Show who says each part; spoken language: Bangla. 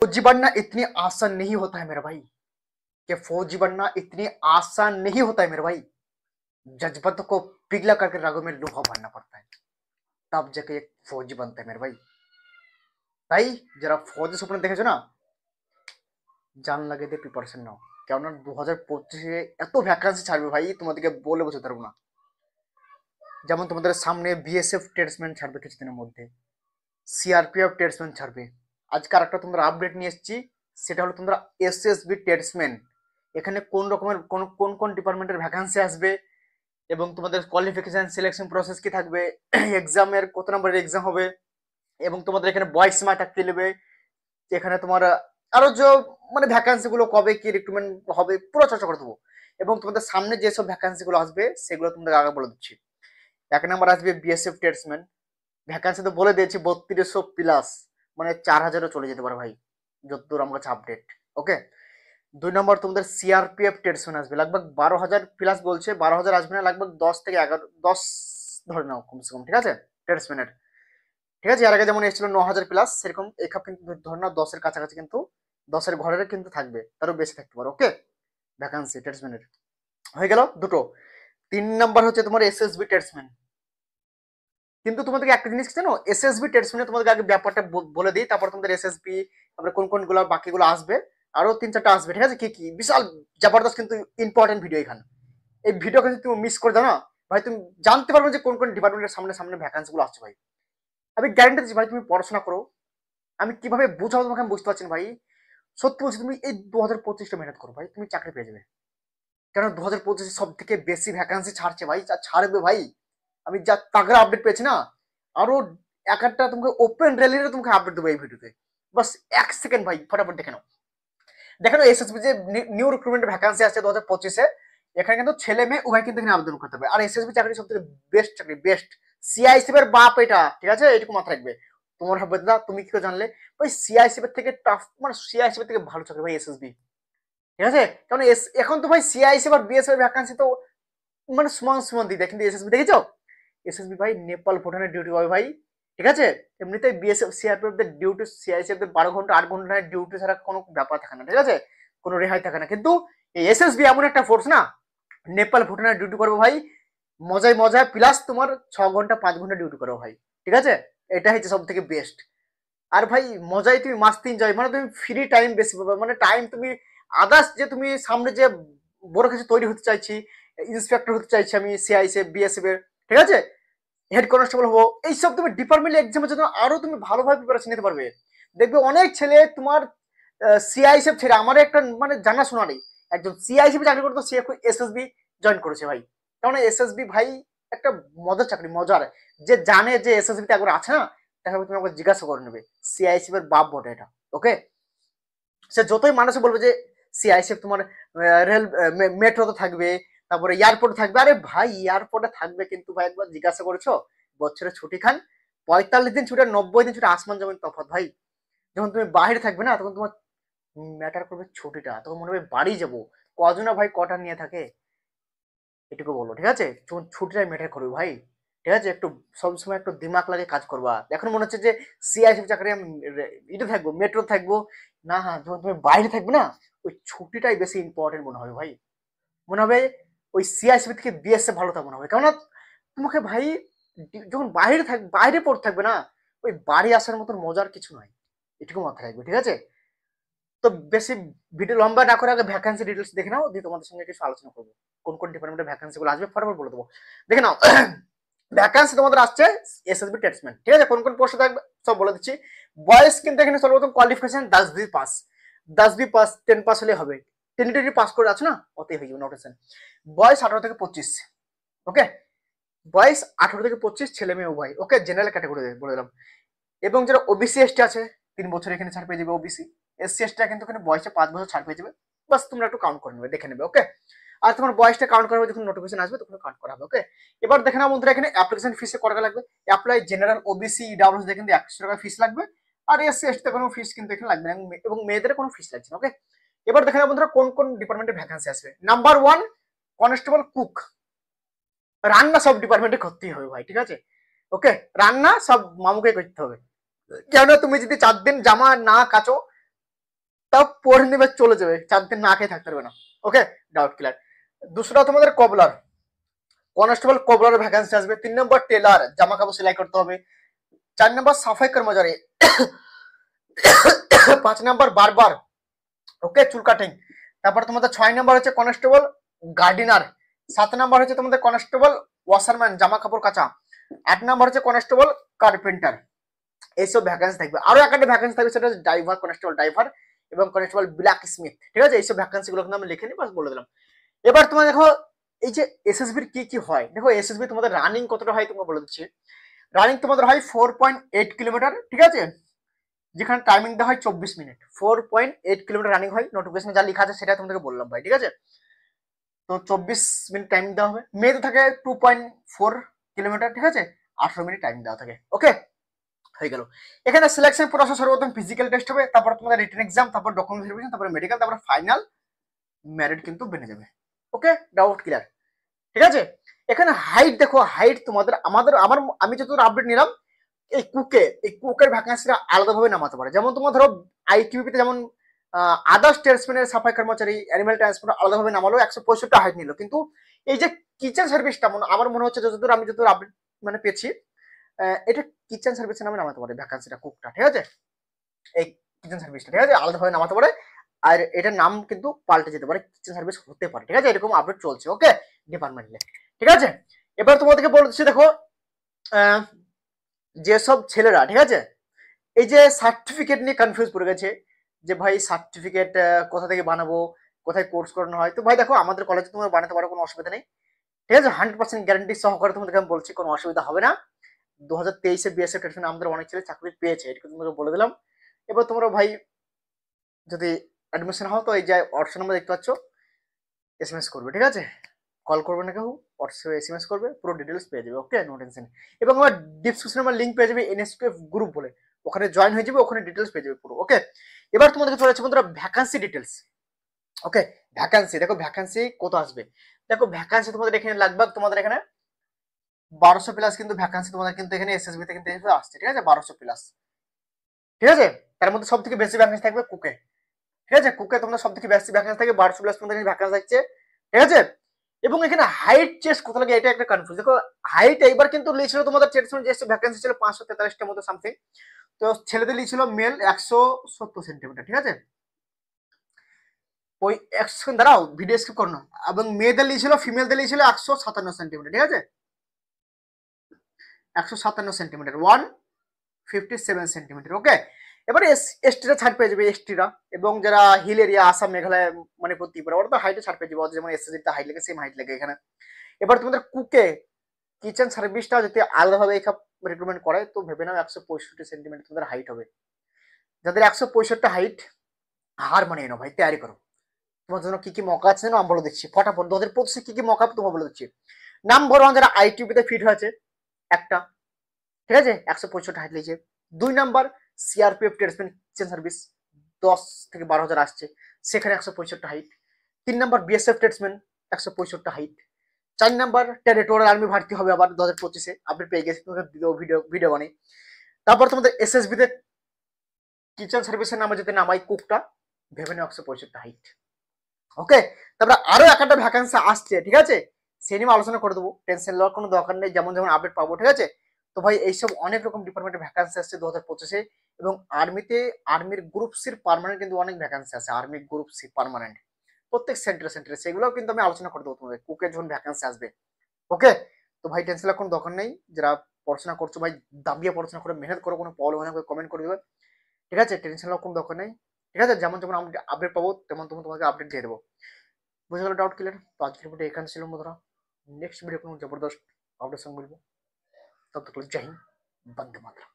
Speaker 1: फौजी बनना इतनी आसान नहीं होता है मेरा भाई। कि फौजी बनना इतनी आसान नहीं होता है मेरे भाई। जज्बातों को पिघला करके रागों में लोहा भरना पड़ता है, तब जाके एक फौजी बनता है मेरे भाई। তাই যারা ফৌজি স্বপ্ন দেখেছো না, জান লাগিয়ে দিয়ে প্রিপারেশন নাও। কেননা 2025 এত ভ্যাকান্সি ছাড়বে ভাই, তোমাদেরকে বলে বোঝাতে পারবো না। যেমন তোমাদের সামনে বিএসএফ ট্রেডসম্যান ছাড়বে কিছুদিনের মধ্যে, সিআরপিএফ ট্রেডসম্যান ছাড়বে। আজকে আরেকটা তোমরা আপডেট নিয়ে এসেছি, সেটা হলো তোমরা এসএসবি ট্রেডসম্যান। এখানে কোন রকমের কোন কোন ডিপার্টমেন্টের ভ্যাকান্সি আসবে এবং তোমাদের কোয়ালিফিকেশন সিলেকশন প্রসেস কি থাকবে, এক্সামের কত নম্বরের এক্সাম হবে, এবং তোমাদের এখানে বয়স সীমা থাকতে নেবে, এখানে তোমার আরো যে মানে ভ্যাকান্সি গুলো কবে কি রিক্রুটমেন্ট হবে পুরো চর্চা করে দেবো। এবং তোমাদের সামনে যেসব ভ্যাকান্সি গুলো আসবে সেগুলো তোমাদের আগে বলে দিচ্ছি। এক নম্বর আসবে বিএসএফ ট্রেডসম্যান, ভ্যাকান্সি তো বলে দিয়েছি 3200 প্লাস, মানে 4000ও চলে যেতে পারে ভাই, যতদূর আমার কাছে আপডেট। ওকে, 2 নম্বর তোমাদের সিআরপিএফ ট্রেডসম্যান আসবে, লগভগ 12,000 প্লাস বলছে, 12,000 আসবে না, লগভগ 10 থেকে 11, 10 ধরে নাও কমসে কম, ঠিক আছে ট্রেডসম্যানের। ঠিক আছে, এর আগে যেমন এসেছিল 9,000 প্লাস, সেরকম এখানে কিন্তু ধরে নাও 10-এর কাছাকাছি, কিন্তু 10-এর ঘরের কিন্তু থাকবে, তারও বেশি থাকতে পারে। ওকে, ভ্যাকান্সি ট্রেডসম্যানের হয়ে গেল দুটো। 3 নম্বর হচ্ছে তোমার এসএসবি ট্রেডসম্যান। কিন্তু তোমাদেরকে একটা জিনিস জানো, এসএসবি ট্রেডসম্যানে তোমাদেরকে আগে ব্যাপারটা বলে দিই, তারপর তোমাদের এসএসবি, তারপরে কোন কোন গুলো বাকিগুলো আসবে, আরো 3-4টা আসবে। ঠিক আছে, কি কি বিশাল জবরদস্ত কিন্তু ইম্পর্টেন্ট ভিডিও এখানে। এই ভিডিও কিন্তু তুমি মিস করে দাও না ভাই, তুমি জানতে পারবে যে কোন কোন ডিপার্টমেন্টের সামনে সামনে ভ্যাকান্সি গুলো আসছে ভাই। আমি গ্যারান্টি দিচ্ছি ভাই, তুমি পড়াশোনা করো। আমি কিভাবে বোঝাবো তোমাকে আমি বুঝতে পারছি না ভাই। সত্যি বলছি, তুমি এই 2025টা মেহনত করো ভাই, তুমি চাকরি পেয়ে যাবে। কেন 2025 সব থেকে বেশি ভ্যাকান্সি ছাড়ছে ভাই, ছাড়বে ভাই। আমি যা তাগড়া আপডেট পেয়েছি না, আরো এক একটা তোমাকে ওপেন রেলিতে তোমাকে আপডেট দেবো এই ভিডিওতে। বাস 1 সেকেন্ড ভাই, ফটাফট দেখে নাও। দেখে নাও এসএসবি যে নিউ রিক্রুটমেন্ট ভ্যাকান্সি আসছে 2025-এ, এখানে কিন্তু ছেলে মেয়ে উভয় কিন্তু এখানে আবেদন করতে হবে। আর এসএসবি চাকরি সব থেকে বেস্ট চাকরি, বেস্ট। সিআইসিএফ এর বাপ এটা, ঠিক আছে, এটুকু মাথায় রাখবে। তোমার হবে না, তুমি কি করে জানলে ওই সিআইসিএফ এর থেকে টাফ, মানে সিআইসিএফ এর থেকে ভালো চাকরি ভাই এসএসবি। ঠিক আছে, কারণ এখন তো ভাই সিআইসিএফ আর বিএসএফ এর ভ্যাকান্সি তো মানে সমান সমান দিতে, কিন্তু এসএসবি দেখেছো, এসএসবি ভাই নেপাল ভুটানের ডিউটি হবে ভাই। ঠিক আছে, এমনিতে বিএসএফ সিআরপিএফ দের ডিউটি, সিআইসিএফ দের 12 ঘন্টা 8 ঘন্টা ডিউটি ছাড়া কোনো ব্যাপার থাকে না, ঠিক আছে, কোনো রেহাই থাকে না। কিন্তু এই এসএসবি এমন একটা ফোর্স না, নেপাল ভুটানের ডিউটি করবো ভাই, মজায় মজায়, প্লাস তোমার 6 ঘন্টা 5 ঘন্টা ডিউটি করো ভাই। ঠিক আছে, এটা হচ্ছে সব থেকে বেস্ট। আর ভাই মজাই তুমি মাস্তি এনজয়, মানে তুমি ফ্রি টাইম বেশি পাবে, মানে টাইম তুমি আদার্স যে তুমি সামনে যে বড় কিছু তৈরি হতে চাইছি, ইন্সপেক্টর হতে চাইছি আমি সিআইএসএফ বিএসএফ এর, ঠিক আছে, হেড কনস্টেবল হবো, এইসব তুমি ডিপার্টমেন্ট এক্সামের জন্য আরো তুমি ভালোভাবে প্রিপারেশন নিতে পারবে। দেখবে অনেক ছেলে তোমার সিআইএসএফ ছেড়ে, আমার একটা মানে জানাশোনা নেই, একজন সিআইএসএফ চাকরি করতো, সে এখন এসএসবি জয়েন করেছে ভাই। কারণ এসএসবি ভাই একটা মজার চাকরি, মজার। যে জানে যে এসএসবি তে একবার আছে না, দেখা তুমি আমাকে জিজ্ঞাসা করে নেবে, সিআইএসএফ এর বাপ বটে এটা। ওকে, সে যতই মানুষ বলবে যে সিআইএসএফ তোমার রেল মেট্রোতে থাকবে, তারপরে এয়ারপোর্টে থাকবে, আরে ভাই এয়ারপোর্টে থাকবে, কিন্তু ভাই একবার জিজ্ঞাসা করেছো, বছরে ছুটি খান 45 দিন ছুটি আর 90 দিন ছুটি, আসমান জমিন তফাৎ ভাই। যখন তুমি বাইরে থাকবে না, তখন তোমার ম্যাটার করবে ছুটিটা, তখন মনে হবে বাড়ি যাবো। কজনা ভাই কটা নিয়ে থাকে, এটুকু বলো। ঠিক আছে, যখন ছুটিটাই ম্যাটার করবে ভাই। ঠিক আছে, একটু সবসময় একটু দিমাগ লাগে কাজ করবা। এখন মনে হচ্ছে যে সিআইএসএফ চাকরি আমি এটা থাকবো, মেট্রো থাকবো, না হ্যাঁ, যখন তুমি বাইরে থাকবে না, ওই ছুটিটাই বেশি ইম্পর্টেন্ট মনে হবে ভাই। মনে হবে ওই সিআইএসএফ থেকে বিএসএফ ভালো তা মনে হবে। কেননা তোমাকে ভাই যখন বাইরে বাইরে পড়তে থাকবে না, ওই বাড়ি আসার মতন মজার কিছু নয়, এটুকু মাথায় রাখবে। ঠিক আছে, তো বেশি ভিডিও লম্বা না করে আগে ভ্যাকান্সি ডিটেলস দেখে নাও, দিয়ে তোমাদের সঙ্গে কিছু আলোচনা করবো, কোন কোন ডিপার্টমেন্টের ভ্যাকান্সি গুলো আসবে ফটাফট বলে দেবো। দেখে নাও, ভ্যাকান্সি তোমাদের আসছে এসএসবি ট্রেডসম্যান। ঠিক আছে, কোন কোন পোস্ট থাকবে সব বলে দিচ্ছি। বয়স কিন্তু এখানে সর্বপ্রথম কোয়ালিফিকেশন 10वीं পাস, 10वीं পাস 10 পাস হলে হবে, টেন্টেটিভ পাস করে আছো না, অতই হয়ে যাবে নোটেশন। বয়স 18 থেকে 25। ওকে, বয়স 18 থেকে 25, ছেলে মেয়ে উভয়। ওকে, জেনারেল ক্যাটাগরি বলে দিলাম। এবং যারা ওবিসি এসটি আছে 3 বছর এখানে ছাড় পেয়ে যাবে ওবিসি। এসসি এসটি কিন্তু এখানে বয়সে 5 বছর ছাড় পেয়ে যাবে, বাস তোমরা একটু কাউন্ট করে নেবে, দেখে নেবে। ওকে, আর তোমার বয়সটা কাউন্ট করা হবে, যখন নোটিফিকেশন আসবে তখন কাউন্ট করা হবে। ওকে, এবার দেখে নাও বন্ধুরা, এখানে অ্যাপ্লিকেশন ফিসে কত টাকা লাগবে। অ্যাপ্লাই জেনারেল ওবিসি ইডব্লিউএস দিয়ে কিন্তু 100 টাকা ফিস লাগবে, আর এসসি এসটিতে কোনো ফিস কিন্তু এখানে লাগবে না, এবং মেয়েদের কোনো ফিস লাগছে না। ওকে, এবার দেখে নাও বন্ধুরা কোন কোন ডিপার্টমেন্টে ভ্যাকান্সি আসবে। নাম্বার 1 কনস্টেবল কুক, রান্না সব ডিপার্টমেন্টে করতেই হবে ভাই। ঠিক আছে, ওকে, রান্না সব মামুকে করতে হবে। কেন তুমি যদি 4 দিন জামা না কাচো, পড়ে নেবে চলে যাবে, 4 দিন না খেয়ে থাকতে পারবে না। ওকে, ডাউট ক্লিয়ার। দুসরা তোমাদের কবলার, কনস্টেবল কবলার ভ্যাকেন্সি আসবে। 3 নম্বর টেলার, জামা কাপড় সেলাই করতে হবে। 4 নম্বর সাফাই কর্মচারী। 5 নম্বর বারবার, ওকে, চুল কাটিং। তারপর তোমাদের 6 নম্বর হচ্ছে কনস্টেবল গার্ডিনার। 7 নম্বর হচ্ছে তোমাদের কনস্টেবল ওয়াশারম্যান, জামা কাপড় কাচা। 8 নম্বর হচ্ছে কনস্টেবল কার্পেন্টার। এইসব ভ্যাকেন্সি থাকবে। আরো একটা ভ্যাকেন্সি থাকবে, সেটা হচ্ছে ড্রাইভার, কনস্টেবল ড্রাইভার এবং কনস্টেবল ব্ল্যাক স্মিথ। ঠিক আছে, এইসব ভ্যাকেন্সি গুলো কিন্তু আমি লিখে নিই, বাস বলে দিলাম। এবার তোমার দেখো এই যে এসএসবির কি কি হয়, দেখো এসএসবি তোমাদের রানিং কতটা হয় তোমাকে বলে দিচ্ছি। রানিং তোমাদের হয় 4.8 কিলোমিটার, ঠিক আছে, যেখানে টাইমিং দেওয়া হয় 24 মিনিট। 4.8 কিলোমিটার রানিং হয়, নোটিফিকেশনে যা লেখা আছে সেটা তোমাদেরকে বললাম ভাই, ঠিক আছে। তো 24 মিনিট টাইম দেওয়া হবে। মেতে থাকে 2.4 কিলোমিটার, ঠিক আছে, 18 মিনিট টাইম দেওয়া থাকে। ওকে, হয়ে গেল। এখানে সিলেকশন প্রসেস সর্বপ্রথম ফিজিক্যাল টেস্ট হবে, তারপর তোমাদের রিটেন এক্সাম, তারপর ডকুমেন্ট ভেরিফিকেশন, তারপর মেডিকেল, তারপর ফাইনাল মেরিট কিন্তু বেড়ে যাবে। ওকে, ডাউট ক্লিয়ার, ঠিক আছে। এখানে হাইট দেখো, হাইট তোমাদের আমি যতদূর আপডেট নিলাম, এই কুকের ভ্যাকেন্সিটা আলাদাভাবে নামাতে পারে। যেমন তোমার ধরো আইকিউপিতে যেমন আদার্স ট্রেডসম্যানের সাফাই কর্মচারী, অ্যানিমেল ট্রান্সপোর্ট আলাদাভাবে নামালো, 165 হাইট নিল। কিন্তু এই যে কিচেন সার্ভিসটা আমার মনে হচ্ছে আমি যতদূর আপডেট মানে পেয়েছি, এটা কিচেন সার্ভিসের নামে নামাতে পারে ভ্যাকেন্সিটা, কুকটা, ঠিক আছে। এই কিচেন সার্ভিসটা, ঠিক আছে, আলাদাভাবে নামাতে পারে। আর এটার নাম কিন্তু পাল্টে যেতে পারে, কিচেন সার্ভিস হতে পারে, ঠিক আছে, এরকম আপডেট চলছে। ওকে, ডিপার্টমেন্টে, ঠিক আছে। এবার তোমাদেরকে বলছি, দেখো যেসব ছেলেরা, ঠিক আছে, এই যে সার্টিফিকেট নিয়ে কনফিউজ পড়ে গেছে, যে ভাই সার্টিফিকেট কোথা থেকে বানাবো, কোথায় কোর্স করানো হয়, তো ভাই দেখো আমাদের কলেজে তোমরা বানাতে পারো, কোনো অসুবিধা নেই, ঠিক আছে। 100% গ্যারান্টি সহকারে তোমাদেরকে আমি বলছি, কোনো অসুবিধা হবে না। 2023-এ বিএসএফ ট্রেডসম্যান আমাদের অনেক ছেলে চাকরি পেয়েছে, এটা তোমাকে বলে দিলাম। এবার তোমরা ভাই যদি অ্যাডমিশন হও, তো এই যে হোয়াটসঅ্যাপ নাম্বার দেখতে পাচ্ছ, এসএমএস করবে, ঠিক আছে, কল করবে না কেউ, হোয়াটসঅ্যাপে এসএমএস করবে, পুরো ডিটেলস পেয়ে যাবে। ওকে, নো টেনশন। এবং আমার ডিসক্রিপশনে আমার লিংক পেয়ে যাবে এনএসকেএফ গ্রুপ বলে, ওখানে জয়েন হয়ে যাবে, ওখানে ডিটেলস পেয়ে যাবে পুরো। ওকে, এবার তোমাদেরকে চলে যাচ্ছে বন্ধুরা ভ্যাকান্সি ডিটেলস। ওকে, ভ্যাকান্সি দেখো, ভ্যাকান্সি কত আসবে। দেখো ভ্যাকান্সি তোমাদের এখানে লাগবে, তোমাদের এখানে 1200 প্লাস কিন্তু ভ্যাকান্সি তোমাদের কিন্তু এখানে এসএসবি তে কিন্তু আসছে, ঠিক আছে, 1200 প্লাস, ঠিক আছে। তার মধ্যে সব থেকে বেশি ভ্যাকান্সি থাকবে কুকে, ঠিক আছে, কুকে তোমাদের সব থেকে বেশি ভ্যাকান্সি থাকে, 1200 প্লাস তোমাদের ভ্যাকান্সি থাকছে, ঠিক আছে। এবং এখানে হাইট চেস্ট কত লাগে এটা একটা কনফিউজ। দেখো হাইট এইবার কিন্তু লিখছিল তোমাদের ট্রেডসম্যান যে ভ্যাকান্সি ছিল 543টার মতো সামথিং, তো ছেলেদের লিখছিল মেল 170 সেন্টিমিটার, ঠিক আছে, ওই 100 দাঁড়াও ভিডিও স্কিপ করো না। এবং মেয়েদের লিখছিল, ফিমেলদের লিখছিল 157 সেন্টিমিটার, ঠিক আছে, 157 সেন্টিমিটার, 157 সেন্টিমিটার। ওকে, এবারে এসটিরা ছাড় পেয়ে যাবে, এসটিরা এবং যারা হিল এরিয়া, আসাম, মেঘালয়, মণিপুর, ত্রিপুরা, ওরা তো হাইটে ছাড় পেয়ে যাবে, যেমন এসএসসি তে হাইট লাগে সেম হাইট লাগে এখানে। এবার তোমাদের কুকে কিচেন সার্ভিসটা যদি আলাদাভাবে রিক্রুটমেন্ট করে, তো ভেবে নাও 165 সেন্টিমিটার তোমাদের হাইট হবে। যাদের 165 হাইট, হার মানিয়ে নাও ভাই, তৈরি করো। তোমার জন্য কি কি মকা আছে আমি বলে দিচ্ছি ফটাফট। 2025 কি কি মকা তোমাকে বলে দিচ্ছি। নাম্বার 1 যারা আইটিউবিতে ফিট হয়েছে একটা, ঠিক আছে, 165 হাইট লিখে। 2 number CRPF tradesman kitchen service, 10 থেকে 12,000 আসছে, সেখানে 165 height. 3 number BSF tradesman, 165 height. 4 number territorial army ভর্তি হবে আবার 2025-এ, আপডেট পেয়ে গেছি, তোমাদের ভিডিও বানাই। তারপর তোমাদের এসএসবি তে কিচেন সার্ভিসের নামে যদি নামাই কুকটা, ভেবে নাও 165 হাইট। ওকে, তারপরে আরো একটা ভ্যাকেন্সি আসছে, ঠিক আছে, সেই নিয়ে আলোচনা করে দেবো, টেনশন নেওয়ার কোনো দরকার নেই, যেমন যেমন আপডেট পাবো, ঠিক আছে। তো ভাই এইসব অনেক রকম ডিপার্টমেন্টের ভ্যাকেন্সি আসছে 2025-এ। এবং আর্মির গ্রুপ সির পার্মানেন্ট কিন্তু অনেক ভ্যাকেন্সি আছে, আর্মি গ্রুপ সি পার্মানেন্ট প্রত্যেক সেন্টারে, সেগুলোও কিন্তু আমি আলোচনা করে দেবো তোমাদের, কুকের যখন ভ্যাকেন্সি আসবে। ওকে, তো ভাই টেনশন নেওয়ার কোনো দরকার নেই। যারা পড়াশোনা করছো ভাই, দাবিয়ে পড়াশোনা করে মেহনত করো, কোনো প্রবলেম হয় না কমেন্ট করে দেবে, ঠিক আছে, টেনশন নেওয়ার কোনো দরকার নেই, ঠিক আছে। যেমন যেমন আপডেট পাবো তেমন তেমন তোমাকে আপডেট দিয়ে দেবো। বুঝে গেল, ডাউট ক্লিয়ার। তো আজকের ভিডিও এখানে ছিল বন্ধুরা, নেক্সট ভিডিও কোনো জবরদস্ত আপডেট সঙ্গে বলবো। তব তক জয় হিন্দ, বন্দে মাতরম।